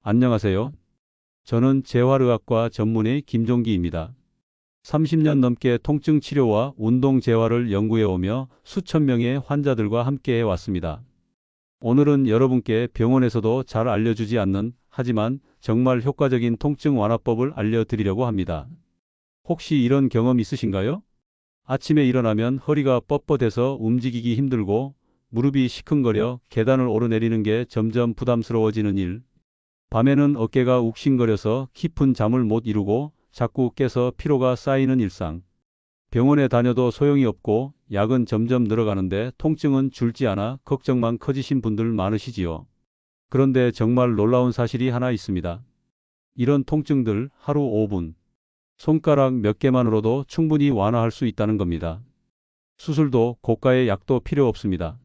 안녕하세요. 저는 재활의학과 전문의 김종기입니다. 30년 넘게 통증 치료와 운동 재활을 연구해 오며 수천 명의 환자들과 함께 해왔습니다. 오늘은 여러분께 병원에서도 잘 알려주지 않는 하지만 정말 효과적인 통증 완화법을 알려드리려고 합니다. 혹시 이런 경험 있으신가요? 아침에 일어나면 허리가 뻣뻣해서 움직이기 힘들고 무릎이 시큰거려 계단을 오르내리는 게 점점 부담스러워지는 일. 밤에는 어깨가 욱신거려서 깊은 잠을 못 이루고 자꾸 깨서 피로가 쌓이는 일상. 병원에 다녀도 소용이 없고 약은 점점 늘어가는데 통증은 줄지 않아 걱정만 커지신 분들 많으시지요. 그런데 정말 놀라운 사실이 하나 있습니다. 이런 통증들 하루 5분, 손가락 몇 개만으로도 충분히 완화할 수 있다는 겁니다. 수술도 고가의 약도 필요 없습니다.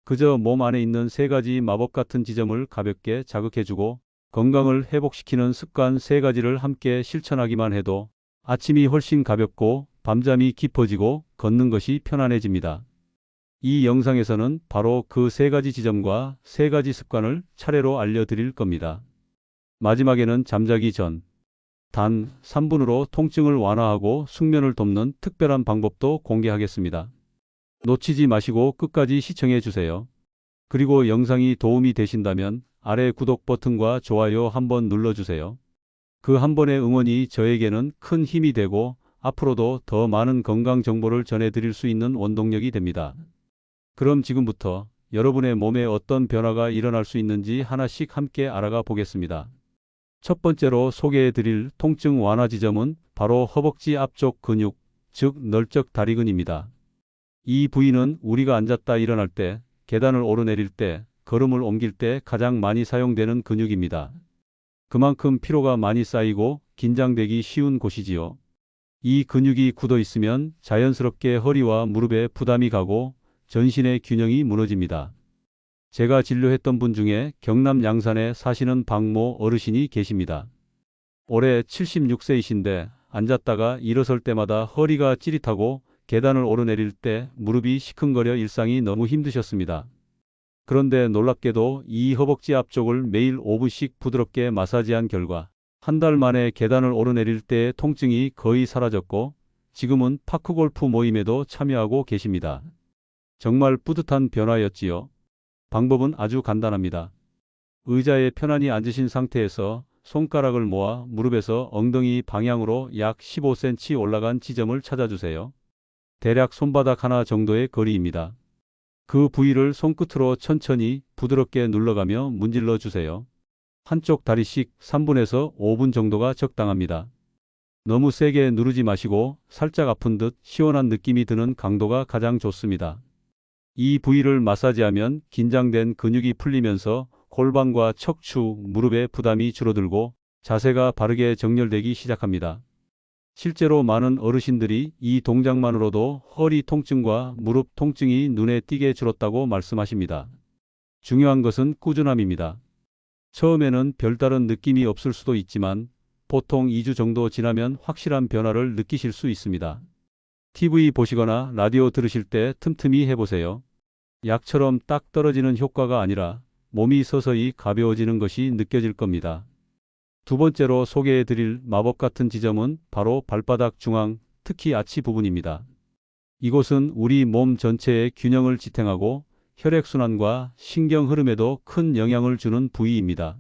그저 몸 안에 있는 세 가지 마법 같은 지점을 가볍게 자극해주고 건강을 회복시키는 습관 세 가지를 함께 실천하기만 해도 아침이 훨씬 가볍고 밤잠이 깊어지고 걷는 것이 편안해집니다. 이 영상에서는 바로 그 세 가지 지점과 세 가지 습관을 차례로 알려드릴 겁니다. 마지막에는 잠자기 전 단 3분으로 통증을 완화하고 숙면을 돕는 특별한 방법도 공개하겠습니다. 놓치지 마시고 끝까지 시청해 주세요. 그리고 영상이 도움이 되신다면 아래 구독 버튼과 좋아요 한번 눌러주세요. 그 한 번의 응원이 저에게는 큰 힘이 되고 앞으로도 더 많은 건강 정보를 전해드릴 수 있는 원동력이 됩니다. 그럼 지금부터 여러분의 몸에 어떤 변화가 일어날 수 있는지 하나씩 함께 알아가 보겠습니다. 첫 번째로 소개해드릴 통증 완화 지점은 바로 허벅지 앞쪽 근육, 즉 널쩍 다리근입니다. 이 부위는 우리가 앉았다 일어날 때, 계단을 오르내릴 때, 걸음을 옮길 때 가장 많이 사용되는 근육입니다. 그만큼 피로가 많이 쌓이고 긴장되기 쉬운 곳이지요. 이 근육이 굳어 있으면 자연스럽게 허리와 무릎에 부담이 가고 전신의 균형이 무너집니다. 제가 진료했던 분 중에 경남 양산에 사시는 박모 어르신이 계십니다. 올해 76세이신데 앉았다가 일어설 때마다 허리가 찌릿하고 계단을 오르내릴 때 무릎이 시큰거려 일상이 너무 힘드셨습니다. 그런데 놀랍게도 이 허벅지 앞쪽을 매일 5분씩 부드럽게 마사지한 결과 한 달 만에 계단을 오르내릴 때의 통증이 거의 사라졌고 지금은 파크골프 모임에도 참여하고 계십니다. 정말 뿌듯한 변화였지요. 방법은 아주 간단합니다. 의자에 편안히 앉으신 상태에서 손가락을 모아 무릎에서 엉덩이 방향으로 약 15cm 올라간 지점을 찾아주세요. 대략 손바닥 하나 정도의 거리입니다. 그 부위를 손끝으로 천천히 부드럽게 눌러가며 문질러 주세요. 한쪽 다리씩 3분에서 5분 정도가 적당합니다. 너무 세게 누르지 마시고 살짝 아픈 듯 시원한 느낌이 드는 강도가 가장 좋습니다. 이 부위를 마사지하면 긴장된 근육이 풀리면서 골반과 척추, 무릎의 부담이 줄어들고 자세가 바르게 정렬되기 시작합니다. 실제로 많은 어르신들이 이 동작만으로도 허리 통증과 무릎 통증이 눈에 띄게 줄었다고 말씀하십니다. 중요한 것은 꾸준함입니다. 처음에는 별다른 느낌이 없을 수도 있지만 보통 2주 정도 지나면 확실한 변화를 느끼실 수 있습니다. TV 보시거나 라디오 들으실 때 틈틈이 해보세요. 약처럼 딱 떨어지는 효과가 아니라 몸이 서서히 가벼워지는 것이 느껴질 겁니다. 두 번째로 소개해드릴 마법 같은 지점은 바로 발바닥 중앙, 특히 아치 부분입니다. 이곳은 우리 몸 전체의 균형을 지탱하고 혈액순환과 신경 흐름에도 큰 영향을 주는 부위입니다.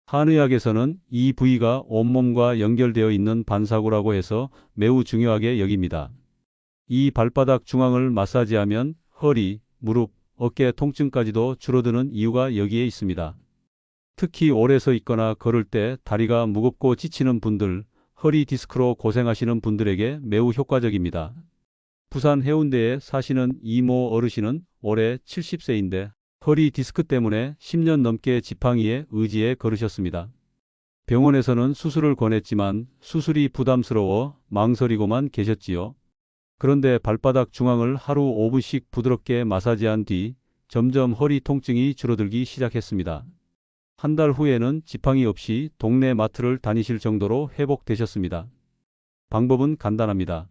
한의학에서는 이 부위가 온몸과 연결되어 있는 반사구라고 해서 매우 중요하게 여깁니다. 이 발바닥 중앙을 마사지하면 허리, 무릎, 어깨 통증까지도 줄어드는 이유가 여기에 있습니다. 특히 오래 서 있거나 걸을 때 다리가 무겁고 지치는 분들, 허리 디스크로 고생하시는 분들에게 매우 효과적입니다. 부산 해운대에 사시는 이모 어르신은 올해 70세인데 허리 디스크 때문에 10년 넘게 지팡이에 의지해 걸으셨습니다. 병원에서는 수술을 권했지만 수술이 부담스러워 망설이고만 계셨지요. 그런데 발바닥 중앙을 하루 5분씩 부드럽게 마사지한 뒤 점점 허리 통증이 줄어들기 시작했습니다. 한 달 후에는 지팡이 없이 동네 마트를 다니실 정도로 회복되셨습니다. 방법은 간단합니다.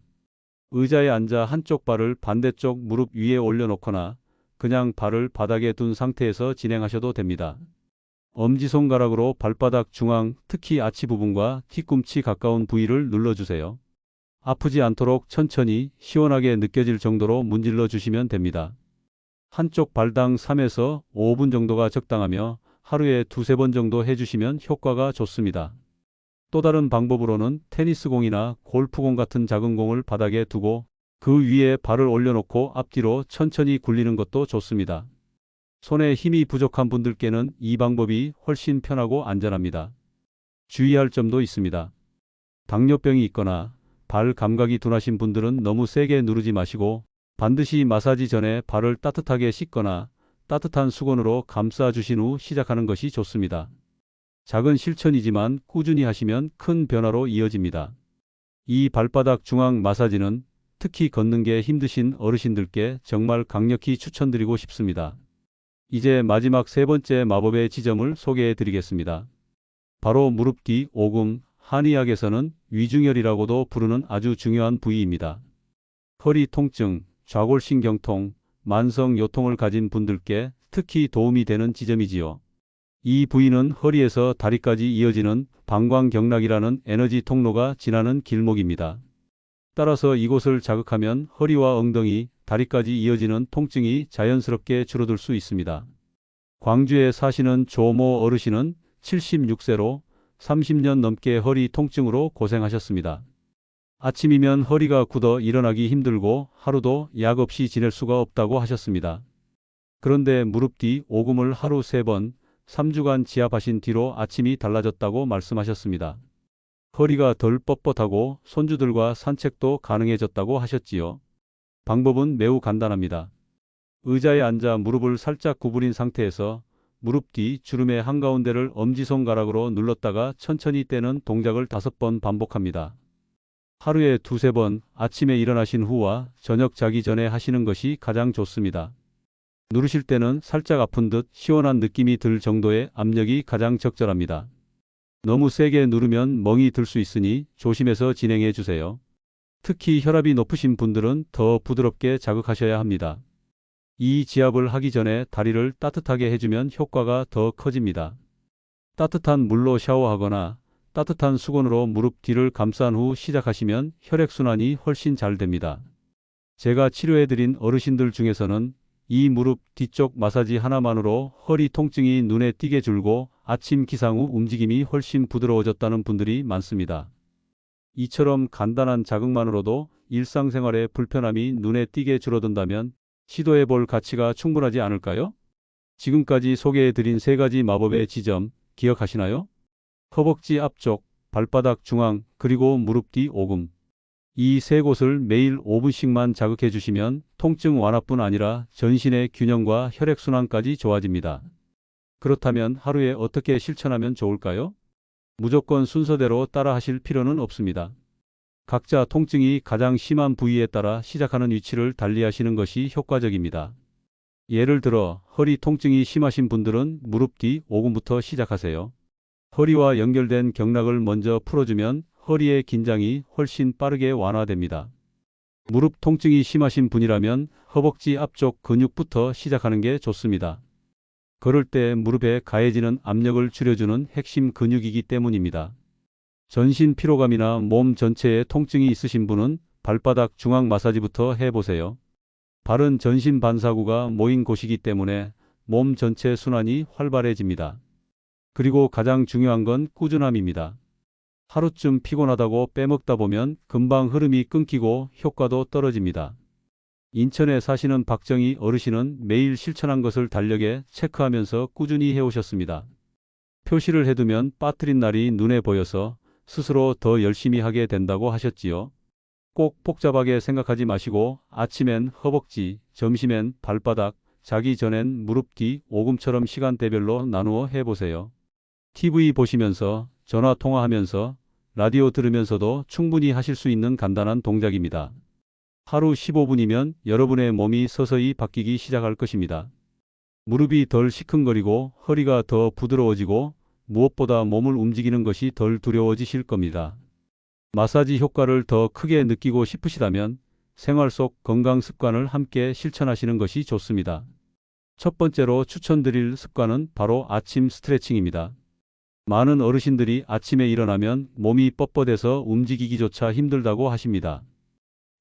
의자에 앉아 한쪽 발을 반대쪽 무릎 위에 올려놓거나 그냥 발을 바닥에 둔 상태에서 진행하셔도 됩니다. 엄지손가락으로 발바닥 중앙, 특히 아치 부분과 뒤꿈치 가까운 부위를 눌러주세요. 아프지 않도록 천천히 시원하게 느껴질 정도로 문질러 주시면 됩니다. 한쪽 발당 3에서 5분 정도가 적당하며 하루에 두세 번 정도 해주시면 효과가 좋습니다. 또 다른 방법으로는 테니스공이나 골프공 같은 작은 공을 바닥에 두고 그 위에 발을 올려놓고 앞뒤로 천천히 굴리는 것도 좋습니다. 손에 힘이 부족한 분들께는 이 방법이 훨씬 편하고 안전합니다. 주의할 점도 있습니다. 당뇨병이 있거나 발 감각이 둔하신 분들은 너무 세게 누르지 마시고 반드시 마사지 전에 발을 따뜻하게 씻거나 따뜻한 수건으로 감싸 주신 후 시작하는 것이 좋습니다. 작은 실천이지만 꾸준히 하시면 큰 변화로 이어집니다. 이 발바닥 중앙 마사지는 특히 걷는 게 힘드신 어르신들께 정말 강력히 추천드리고 싶습니다. 이제 마지막 세 번째 마법의 지점을 소개해 드리겠습니다. 바로 무릎 뒤 오금, 한의학에서는 위중혈이라고도 부르는 아주 중요한 부위입니다. 허리 통증, 좌골신경통, 만성 요통을 가진 분들께 특히 도움이 되는 지점이지요. 이 부위는 허리에서 다리까지 이어지는 방광경락이라는 에너지 통로가 지나는 길목입니다. 따라서 이곳을 자극하면 허리와 엉덩이, 다리까지 이어지는 통증이 자연스럽게 줄어들 수 있습니다. 광주에 사시는 조모 어르신은 76세로 30년 넘게 허리 통증으로 고생하셨습니다. 아침이면 허리가 굳어 일어나기 힘들고 하루도 약 없이 지낼 수가 없다고 하셨습니다. 그런데 무릎 뒤 오금을 하루 3번, 3주간 지압하신 뒤로 아침이 달라졌다고 말씀하셨습니다. 허리가 덜 뻣뻣하고 손주들과 산책도 가능해졌다고 하셨지요. 방법은 매우 간단합니다. 의자에 앉아 무릎을 살짝 구부린 상태에서 무릎 뒤 주름의 한가운데를 엄지손가락으로 눌렀다가 천천히 떼는 동작을 5번 반복합니다. 하루에 두세 번 아침에 일어나신 후와 저녁 자기 전에 하시는 것이 가장 좋습니다. 누르실 때는 살짝 아픈 듯 시원한 느낌이 들 정도의 압력이 가장 적절합니다. 너무 세게 누르면 멍이 들 수 있으니 조심해서 진행해 주세요. 특히 혈압이 높으신 분들은 더 부드럽게 자극하셔야 합니다. 이 지압을 하기 전에 다리를 따뜻하게 해주면 효과가 더 커집니다. 따뜻한 물로 샤워하거나 따뜻한 수건으로 무릎 뒤를 감싼 후 시작하시면 혈액순환이 훨씬 잘 됩니다. 제가 치료해드린 어르신들 중에서는 이 무릎 뒤쪽 마사지 하나만으로 허리 통증이 눈에 띄게 줄고 아침 기상 후 움직임이 훨씬 부드러워졌다는 분들이 많습니다. 이처럼 간단한 자극만으로도 일상생활의 불편함이 눈에 띄게 줄어든다면 시도해 볼 가치가 충분하지 않을까요? 지금까지 소개해드린 3가지 마법의 지점 기억하시나요? 허벅지 앞쪽, 발바닥 중앙, 그리고 무릎 뒤 오금. 이 3곳을 매일 5분씩만 자극해 주시면 통증 완화뿐 아니라 전신의 균형과 혈액순환까지 좋아집니다. 그렇다면 하루에 어떻게 실천하면 좋을까요? 무조건 순서대로 따라 하실 필요는 없습니다. 각자 통증이 가장 심한 부위에 따라 시작하는 위치를 달리하시는 것이 효과적입니다. 예를 들어 허리 통증이 심하신 분들은 무릎 뒤 오금부터 시작하세요. 허리와 연결된 경락을 먼저 풀어주면 허리의 긴장이 훨씬 빠르게 완화됩니다. 무릎 통증이 심하신 분이라면 허벅지 앞쪽 근육부터 시작하는 게 좋습니다. 걸을 때 무릎에 가해지는 압력을 줄여주는 핵심 근육이기 때문입니다. 전신 피로감이나 몸 전체에 통증이 있으신 분은 발바닥 중앙 마사지부터 해보세요. 발은 전신 반사구가 모인 곳이기 때문에 몸 전체 순환이 활발해집니다. 그리고 가장 중요한 건 꾸준함입니다. 하루쯤 피곤하다고 빼먹다 보면 금방 흐름이 끊기고 효과도 떨어집니다. 인천에 사시는 박정희 어르신은 매일 실천한 것을 달력에 체크하면서 꾸준히 해오셨습니다. 표시를 해두면 빠뜨린 날이 눈에 보여서 스스로 더 열심히 하게 된다고 하셨지요. 꼭 복잡하게 생각하지 마시고 아침엔 허벅지, 점심엔 발바닥, 자기 전엔 무릎 뒤 오금처럼 시간대별로 나누어 해보세요. TV 보시면서, 전화 통화하면서, 라디오 들으면서도 충분히 하실 수 있는 간단한 동작입니다. 하루 15분이면 여러분의 몸이 서서히 바뀌기 시작할 것입니다. 무릎이 덜 시큰거리고 허리가 더 부드러워지고 무엇보다 몸을 움직이는 것이 덜 두려워지실 겁니다. 마사지 효과를 더 크게 느끼고 싶으시다면 생활 속 건강 습관을 함께 실천하시는 것이 좋습니다. 첫 번째로 추천드릴 습관은 바로 아침 스트레칭입니다. 많은 어르신들이 아침에 일어나면 몸이 뻣뻣해서 움직이기조차 힘들다고 하십니다.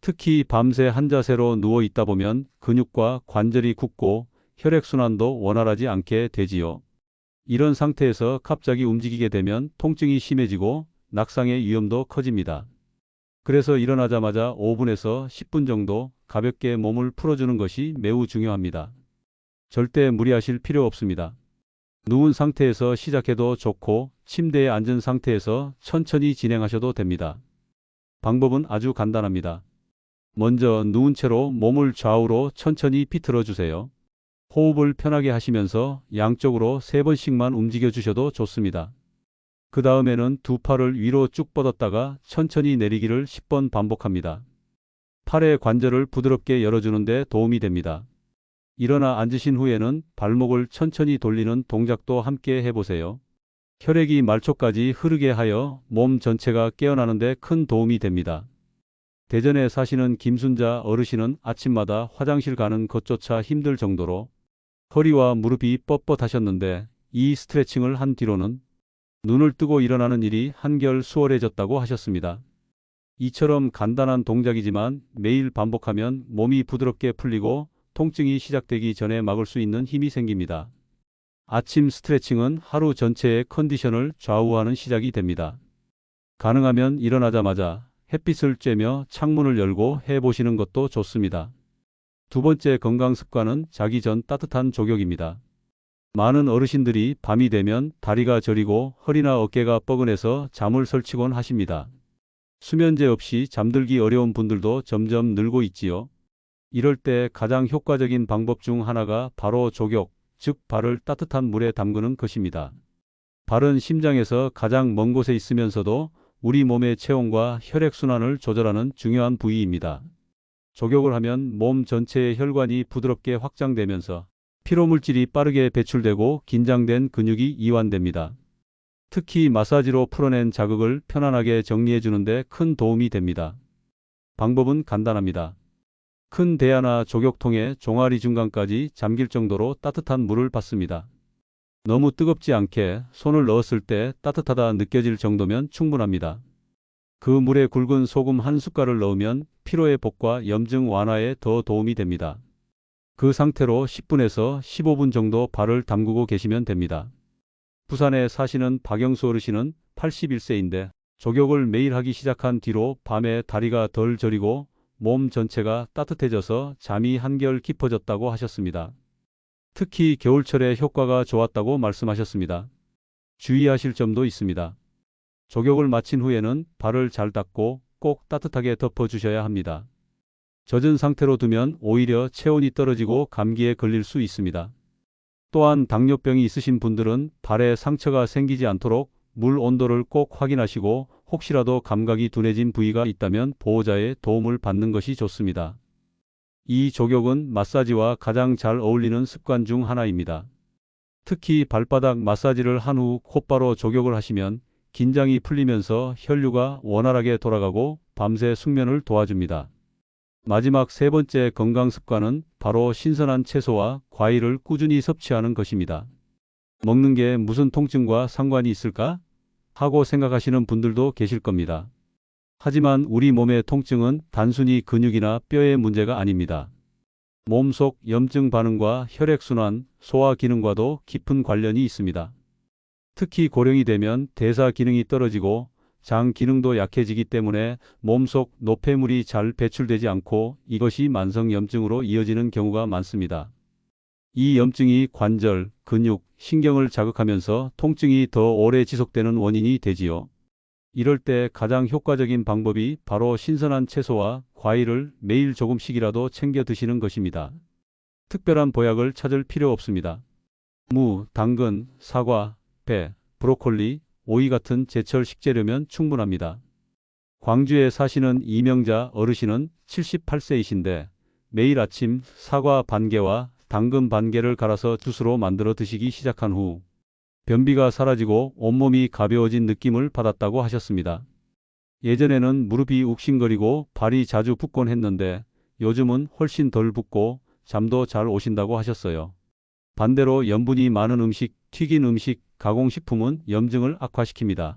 특히 밤새 한 자세로 누워 있다 보면 근육과 관절이 굳고 혈액순환도 원활하지 않게 되지요. 이런 상태에서 갑자기 움직이게 되면 통증이 심해지고 낙상의 위험도 커집니다. 그래서 일어나자마자 5분에서 10분 정도 가볍게 몸을 풀어주는 것이 매우 중요합니다. 절대 무리하실 필요 없습니다. 누운 상태에서 시작해도 좋고 침대에 앉은 상태에서 천천히 진행하셔도 됩니다. 방법은 아주 간단합니다. 먼저 누운 채로 몸을 좌우로 천천히 비틀어 주세요. 호흡을 편하게 하시면서 양쪽으로 3번씩만 움직여 주셔도 좋습니다. 그 다음에는 두 팔을 위로 쭉 뻗었다가 천천히 내리기를 10번 반복합니다. 팔의 관절을 부드럽게 열어주는 데 도움이 됩니다. 일어나 앉으신 후에는 발목을 천천히 돌리는 동작도 함께 해보세요. 혈액이 말초까지 흐르게 하여 몸 전체가 깨어나는 데 큰 도움이 됩니다. 대전에 사시는 김순자 어르신은 아침마다 화장실 가는 것조차 힘들 정도로 허리와 무릎이 뻣뻣하셨는데 이 스트레칭을 한 뒤로는 눈을 뜨고 일어나는 일이 한결 수월해졌다고 하셨습니다. 이처럼 간단한 동작이지만 매일 반복하면 몸이 부드럽게 풀리고 통증이 시작되기 전에 막을 수 있는 힘이 생깁니다. 아침 스트레칭은 하루 전체의 컨디션을 좌우하는 시작이 됩니다. 가능하면 일어나자마자 햇빛을 쬐며 창문을 열고 해보시는 것도 좋습니다. 두 번째 건강 습관은 자기 전 따뜻한 족욕입니다. 많은 어르신들이 밤이 되면 다리가 저리고 허리나 어깨가 뻐근해서 잠을 설치곤 하십니다. 수면제 없이 잠들기 어려운 분들도 점점 늘고 있지요. 이럴 때 가장 효과적인 방법 중 하나가 바로 족욕, 즉 발을 따뜻한 물에 담그는 것입니다. 발은 심장에서 가장 먼 곳에 있으면서도 우리 몸의 체온과 혈액순환을 조절하는 중요한 부위입니다. 족욕을 하면 몸 전체의 혈관이 부드럽게 확장되면서 피로물질이 빠르게 배출되고 긴장된 근육이 이완됩니다. 특히 마사지로 풀어낸 자극을 편안하게 정리해 주는데 큰 도움이 됩니다. 방법은 간단합니다. 큰 대야나 족욕통에 종아리 중간까지 잠길 정도로 따뜻한 물을 받습니다. 너무 뜨겁지 않게 손을 넣었을 때 따뜻하다 느껴질 정도면 충분합니다. 그 물에 굵은 소금 한 숟갈을 넣으면 피로 회복과 염증 완화에 더 도움이 됩니다. 그 상태로 10분에서 15분 정도 발을 담그고 계시면 됩니다. 부산에 사시는 박영수 어르신은 81세인데 족욕을 매일 하기 시작한 뒤로 밤에 다리가 덜 저리고 몸 전체가 따뜻해져서 잠이 한결 깊어졌다고 하셨습니다. 특히 겨울철에 효과가 좋았다고 말씀하셨습니다. 주의하실 점도 있습니다. 족욕을 마친 후에는 발을 잘 닦고 꼭 따뜻하게 덮어주셔야 합니다. 젖은 상태로 두면 오히려 체온이 떨어지고 감기에 걸릴 수 있습니다. 또한 당뇨병이 있으신 분들은 발에 상처가 생기지 않도록 물 온도를 꼭 확인하시고 혹시라도 감각이 둔해진 부위가 있다면 보호자의 도움을 받는 것이 좋습니다. 이 족욕은 마사지와 가장 잘 어울리는 습관 중 하나입니다. 특히 발바닥 마사지를 한 후 곧바로 족욕을 하시면 긴장이 풀리면서 혈류가 원활하게 돌아가고 밤새 숙면을 도와줍니다. 마지막 세 번째 건강 습관은 바로 신선한 채소와 과일을 꾸준히 섭취하는 것입니다. 먹는 게 무슨 통증과 상관이 있을까? 하고 생각하시는 분들도 계실 겁니다. 하지만 우리 몸의 통증은 단순히 근육이나 뼈의 문제가 아닙니다. 몸속 염증 반응과 혈액순환, 소화 기능과도 깊은 관련이 있습니다. 특히 고령이 되면 대사 기능이 떨어지고 장 기능도 약해지기 때문에 몸속 노폐물이 잘 배출되지 않고 이것이 만성염증으로 이어지는 경우가 많습니다. 이 염증이 관절, 근육, 신경을 자극하면서 통증이 더 오래 지속되는 원인이 되지요. 이럴 때 가장 효과적인 방법이 바로 신선한 채소와 과일을 매일 조금씩이라도 챙겨 드시는 것입니다. 특별한 보약을 찾을 필요 없습니다. 무, 당근, 사과, 배, 브로콜리, 오이 같은 제철 식재료면 충분합니다. 광주에 사시는 이명자 어르신은 78세이신데 매일 아침 사과 반 개와 당근 반 개를 갈아서 주스로 만들어 드시기 시작한 후 변비가 사라지고 온몸이 가벼워진 느낌을 받았다고 하셨습니다. 예전에는 무릎이 욱신거리고 발이 자주 붓곤 했는데 요즘은 훨씬 덜 붓고 잠도 잘 오신다고 하셨어요. 반대로 염분이 많은 음식, 튀긴 음식, 가공식품은 염증을 악화시킵니다.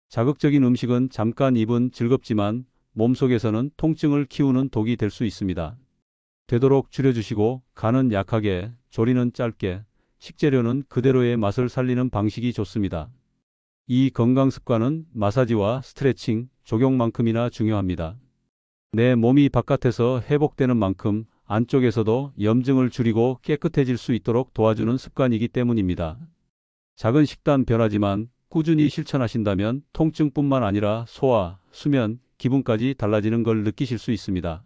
자극적인 음식은 잠깐 입은 즐겁지만 몸속에서는 통증을 키우는 독이 될 수 있습니다. 되도록 줄여주시고 간은 약하게, 조리는 짧게, 식재료는 그대로의 맛을 살리는 방식이 좋습니다. 이 건강 습관은 마사지와 스트레칭, 조경만큼이나 중요합니다. 내 몸이 바깥에서 회복되는 만큼 안쪽에서도 염증을 줄이고 깨끗해질 수 있도록 도와주는 습관이기 때문입니다. 작은 식단 변화지만 꾸준히 실천하신다면 통증뿐만 아니라 소화, 수면, 기분까지 달라지는 걸 느끼실 수 있습니다.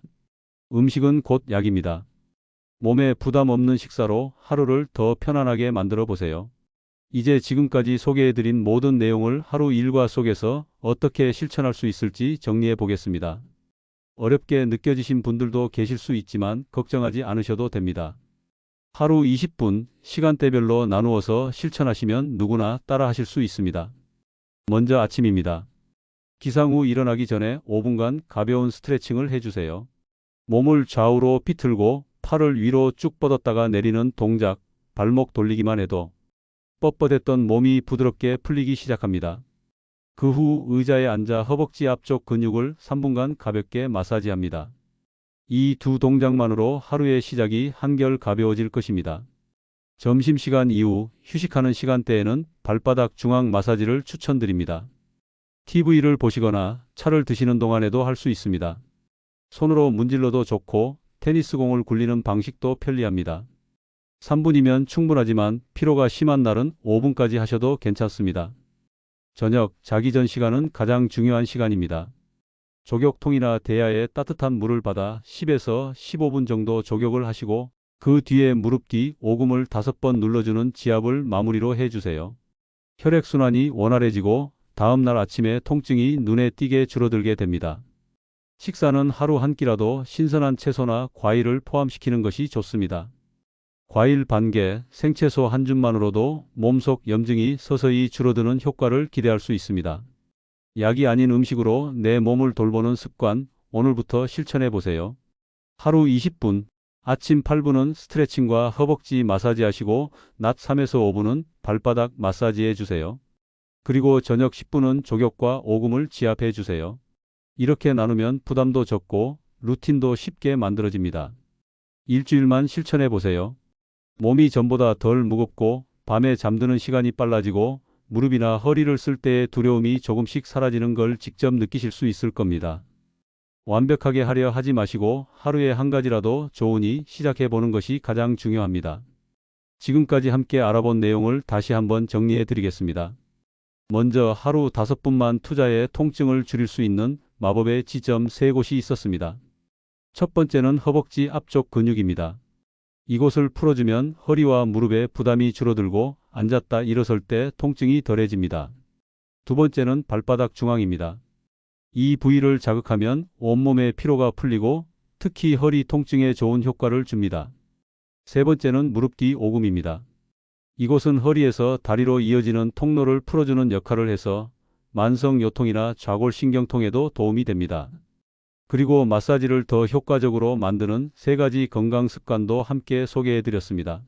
음식은 곧 약입니다. 몸에 부담 없는 식사로 하루를 더 편안하게 만들어 보세요. 이제 지금까지 소개해드린 모든 내용을 하루 일과 속에서 어떻게 실천할 수 있을지 정리해 보겠습니다. 어렵게 느껴지신 분들도 계실 수 있지만 걱정하지 않으셔도 됩니다. 하루 20분 시간대별로 나누어서 실천하시면 누구나 따라 하실 수 있습니다. 먼저 아침입니다. 기상 후 일어나기 전에 5분간 가벼운 스트레칭을 해주세요. 몸을 좌우로 비틀고 팔을 위로 쭉 뻗었다가 내리는 동작, 발목 돌리기만 해도 뻣뻣했던 몸이 부드럽게 풀리기 시작합니다. 그 후 의자에 앉아 허벅지 앞쪽 근육을 3분간 가볍게 마사지합니다. 이 두 동작만으로 하루의 시작이 한결 가벼워질 것입니다. 점심시간 이후 휴식하는 시간대에는 발바닥 중앙 마사지를 추천드립니다. TV를 보시거나 차를 드시는 동안에도 할 수 있습니다. 손으로 문질러도 좋고 테니스공을 굴리는 방식도 편리합니다. 3분이면 충분하지만 피로가 심한 날은 5분까지 하셔도 괜찮습니다. 저녁, 자기 전 시간은 가장 중요한 시간입니다. 족욕통이나 대야에 따뜻한 물을 받아 10에서 15분 정도 족욕을 하시고 그 뒤에 무릎 뒤 오금을 5번 눌러주는 지압을 마무리로 해주세요. 혈액순환이 원활해지고 다음날 아침에 통증이 눈에 띄게 줄어들게 됩니다. 식사는 하루 한 끼라도 신선한 채소나 과일을 포함시키는 것이 좋습니다. 과일 반 개, 생채소 한 줌만으로도 몸속 염증이 서서히 줄어드는 효과를 기대할 수 있습니다. 약이 아닌 음식으로 내 몸을 돌보는 습관, 오늘부터 실천해 보세요. 하루 20분, 아침 8분은 스트레칭과 허벅지 마사지 하시고 낮 3에서 5분은 발바닥 마사지 해주세요. 그리고 저녁 10분은 족욕과 오금을 지압해 주세요. 이렇게 나누면 부담도 적고 루틴도 쉽게 만들어집니다. 일주일만 실천해 보세요. 몸이 전보다 덜 무겁고 밤에 잠드는 시간이 빨라지고 무릎이나 허리를 쓸 때의 두려움이 조금씩 사라지는 걸 직접 느끼실 수 있을 겁니다. 완벽하게 하려 하지 마시고 하루에 한 가지라도 좋으니 시작해 보는 것이 가장 중요합니다. 지금까지 함께 알아본 내용을 다시 한번 정리해 드리겠습니다. 먼저 하루 5분만 투자해 통증을 줄일 수 있는 마법의 지점 3곳이 있었습니다. 첫 번째는 허벅지 앞쪽 근육입니다. 이곳을 풀어주면 허리와 무릎에 부담이 줄어들고 앉았다 일어설 때 통증이 덜해집니다. 두 번째는 발바닥 중앙입니다. 이 부위를 자극하면 온몸의 피로가 풀리고 특히 허리 통증에 좋은 효과를 줍니다. 세 번째는 무릎 뒤 오금입니다. 이곳은 허리에서 다리로 이어지는 통로를 풀어주는 역할을 해서 만성요통이나 좌골신경통에도 도움이 됩니다. 그리고 마사지를 더 효과적으로 만드는 3가지 건강 습관도 함께 소개해드렸습니다.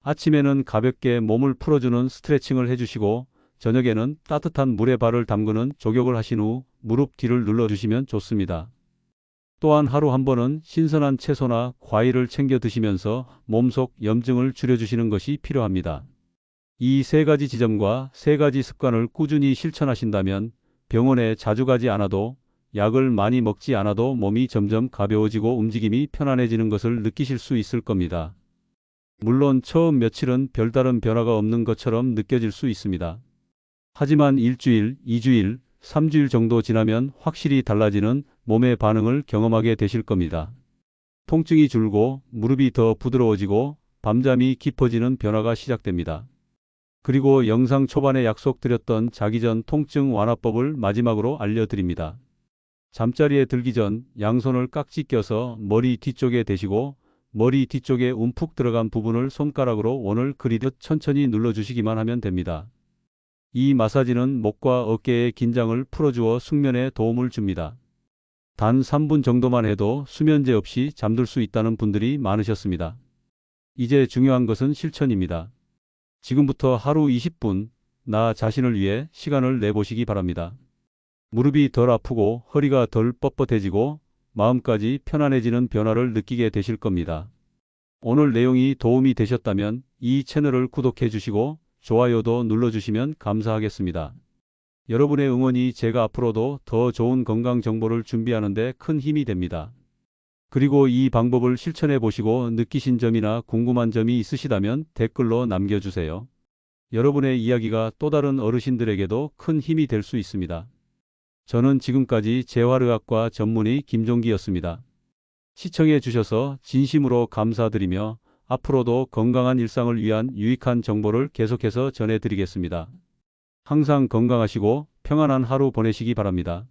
아침에는 가볍게 몸을 풀어주는 스트레칭을 해주시고 저녁에는 따뜻한 물에 발을 담그는 족욕을 하신 후 무릎 뒤를 눌러주시면 좋습니다. 또한 하루 한 번은 신선한 채소나 과일을 챙겨 드시면서 몸속 염증을 줄여주시는 것이 필요합니다. 이 3가지 지점과 3가지 습관을 꾸준히 실천하신다면 병원에 자주 가지 않아도 약을 많이 먹지 않아도 몸이 점점 가벼워지고 움직임이 편안해지는 것을 느끼실 수 있을 겁니다. 물론 처음 며칠은 별다른 변화가 없는 것처럼 느껴질 수 있습니다. 하지만 일주일, 2주일, 3주일 정도 지나면 확실히 달라지는 몸의 반응을 경험하게 되실 겁니다. 통증이 줄고 무릎이 더 부드러워지고 밤잠이 깊어지는 변화가 시작됩니다. 그리고 영상 초반에 약속드렸던 자기 전 통증 완화법을 마지막으로 알려드립니다. 잠자리에 들기 전 양손을 깍지 껴서 머리 뒤쪽에 대시고 머리 뒤쪽에 움푹 들어간 부분을 손가락으로 원을 그리듯 천천히 눌러주시기만 하면 됩니다. 이 마사지는 목과 어깨의 긴장을 풀어주어 숙면에 도움을 줍니다. 단 3분 정도만 해도 수면제 없이 잠들 수 있다는 분들이 많으셨습니다. 이제 중요한 것은 실천입니다. 지금부터 하루 20분 나 자신을 위해 시간을 내보시기 바랍니다. 무릎이 덜 아프고 허리가 덜 뻣뻣해지고 마음까지 편안해지는 변화를 느끼게 되실 겁니다. 오늘 내용이 도움이 되셨다면 이 채널을 구독해 주시고 좋아요도 눌러주시면 감사하겠습니다. 여러분의 응원이 제가 앞으로도 더 좋은 건강 정보를 준비하는 데 큰 힘이 됩니다. 그리고 이 방법을 실천해 보시고 느끼신 점이나 궁금한 점이 있으시다면 댓글로 남겨주세요. 여러분의 이야기가 또 다른 어르신들에게도 큰 힘이 될 수 있습니다. 저는 지금까지 재활의학과 전문의 김종기였습니다. 시청해 주셔서 진심으로 감사드리며 앞으로도 건강한 일상을 위한 유익한 정보를 계속해서 전해드리겠습니다. 항상 건강하시고 평안한 하루 보내시기 바랍니다.